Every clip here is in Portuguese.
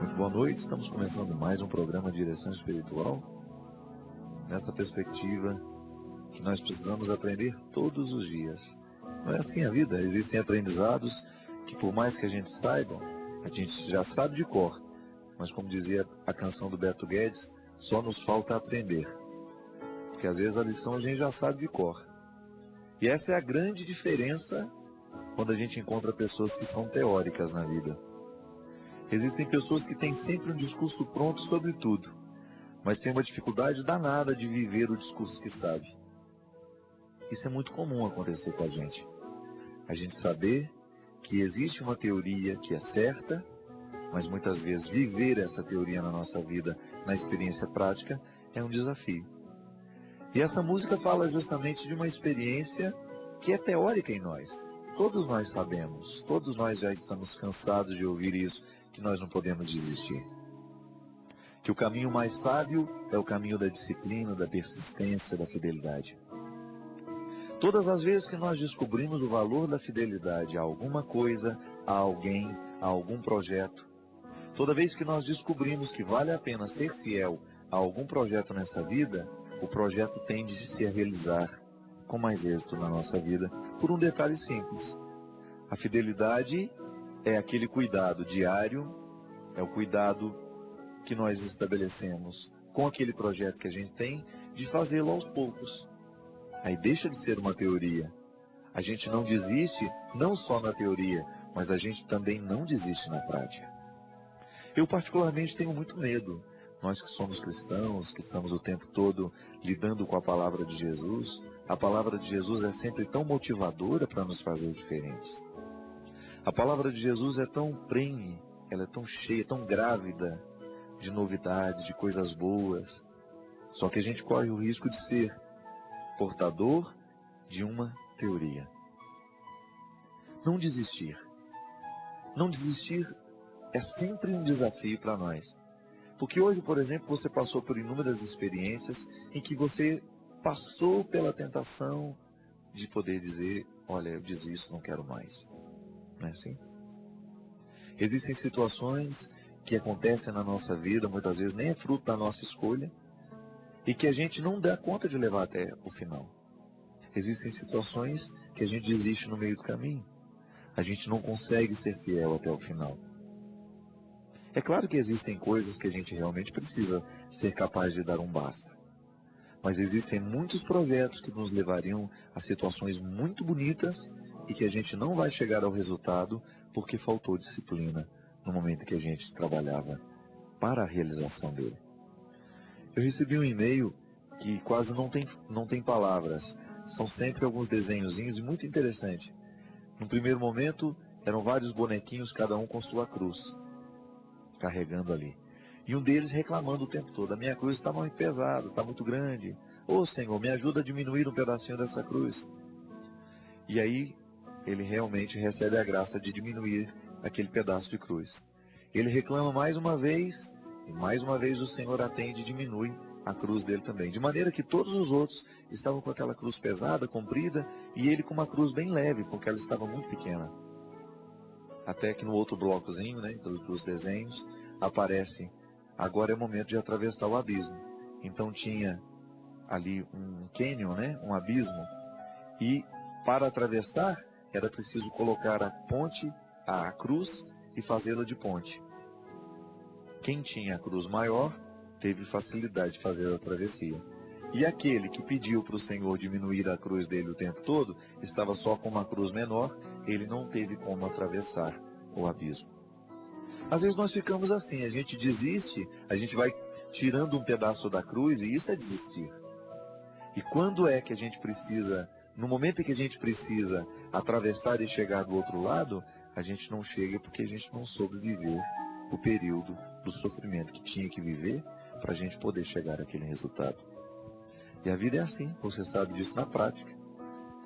Muito boa noite, estamos começando mais um programa de Direção Espiritual. Nessa perspectiva que nós precisamos aprender todos os dias. Não é assim a vida, existem aprendizados que por mais que a gente saiba, a gente já sabe de cor. Mas como dizia a canção do Beto Guedes, só nos falta aprender. Porque às vezes a lição a gente já sabe de cor. E essa é a grande diferença quando a gente encontra pessoas que são teóricas na vida. Existem pessoas que têm sempre um discurso pronto sobre tudo, mas têm uma dificuldade danada de viver o discurso que sabe. Isso é muito comum acontecer com a gente. A gente saber que existe uma teoria que é certa, mas muitas vezes viver essa teoria na nossa vida, na experiência prática, é um desafio. E essa música fala justamente de uma experiência que é teórica em nós. Todos nós sabemos, todos nós já estamos cansados de ouvir isso, que nós não podemos desistir. Que o caminho mais sábio é o caminho da disciplina, da persistência, da fidelidade. Todas as vezes que nós descobrimos o valor da fidelidade a alguma coisa, a alguém, a algum projeto, toda vez que nós descobrimos que vale a pena ser fiel a algum projeto nessa vida, o projeto tende a se realizar com mais êxito na nossa vida, por um detalhe simples. A fidelidade é aquele cuidado diário, é o cuidado que nós estabelecemos com aquele projeto que a gente tem, de fazê-lo aos poucos. Aí deixa de ser uma teoria. A gente não desiste, não só na teoria, mas a gente também não desiste na prática. Eu particularmente tenho muito medo. Nós que somos cristãos, que estamos o tempo todo lidando com a palavra de Jesus, a palavra de Jesus é sempre tão motivadora para nos fazer diferentes. A palavra de Jesus é tão prenhe, ela é tão cheia, tão grávida de novidades, de coisas boas. Só que a gente corre o risco de ser portador de uma teoria. Não desistir. Não desistir é sempre um desafio para nós. Porque hoje, por exemplo, você passou por inúmeras experiências em que você passou pela tentação de poder dizer, olha, eu desisto, não quero mais. Não é assim? Existem situações que acontecem na nossa vida, muitas vezes nem é fruto da nossa escolha, e que a gente não dá conta de levar até o final. Existem situações que a gente desiste no meio do caminho. A gente não consegue ser fiel até o final. É claro que existem coisas que a gente realmente precisa ser capaz de dar um basta. Mas existem muitos projetos que nos levariam a situações muito bonitas e que a gente não vai chegar ao resultado porque faltou disciplina no momento que a gente trabalhava para a realização dele. Eu recebi um e-mail que quase não tem palavras. São sempre alguns desenhozinhos e muito interessante. No primeiro momento, eram vários bonequinhos, cada um com sua cruz, carregando ali. E um deles reclamando o tempo todo, a minha cruz está muito pesada, está muito grande. Ô Senhor, me ajuda a diminuir um pedacinho dessa cruz. E aí, ele realmente recebe a graça de diminuir aquele pedaço de cruz. Ele reclama mais uma vez, e mais uma vez o Senhor atende e diminui a cruz dele também. De maneira que todos os outros estavam com aquela cruz pesada, comprida, e ele com uma cruz bem leve, porque ela estava muito pequena. Até que no outro blocozinho, né, dos desenhos, aparece, agora é o momento de atravessar o abismo. Então tinha ali um cânion, né, um abismo, e para atravessar era preciso colocar a ponte, a cruz, e fazê-la de ponte. Quem tinha a cruz maior teve facilidade de fazer a travessia. E aquele que pediu para o Senhor diminuir a cruz dele o tempo todo, estava só com uma cruz menor, ele não teve como atravessar o abismo. Às vezes nós ficamos assim, a gente desiste, a gente vai tirando um pedaço da cruz e isso é desistir. E quando é que a gente precisa, no momento em que a gente precisa atravessar e chegar do outro lado, a gente não chega porque a gente não soube viver o período do sofrimento que tinha que viver para a gente poder chegar àquele resultado. E a vida é assim, você sabe disso na prática.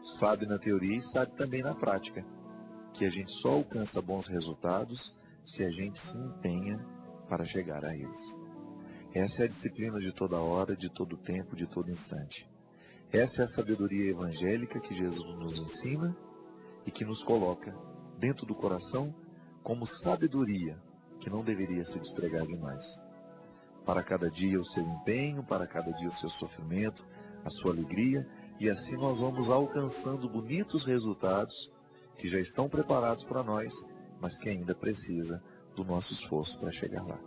Sabe na teoria e sabe também na prática. Que a gente só alcança bons resultados se a gente se empenha para chegar a eles. Essa é a disciplina de toda hora, de todo tempo, de todo instante. Essa é a sabedoria evangélica que Jesus nos ensina e que nos coloca dentro do coração como sabedoria que não deveria se despregar demais. Para cada dia o seu empenho, para cada dia o seu sofrimento, a sua alegria, e assim nós vamos alcançando bonitos resultados que já estão preparados para nós, mas que ainda precisa do nosso esforço para chegar lá.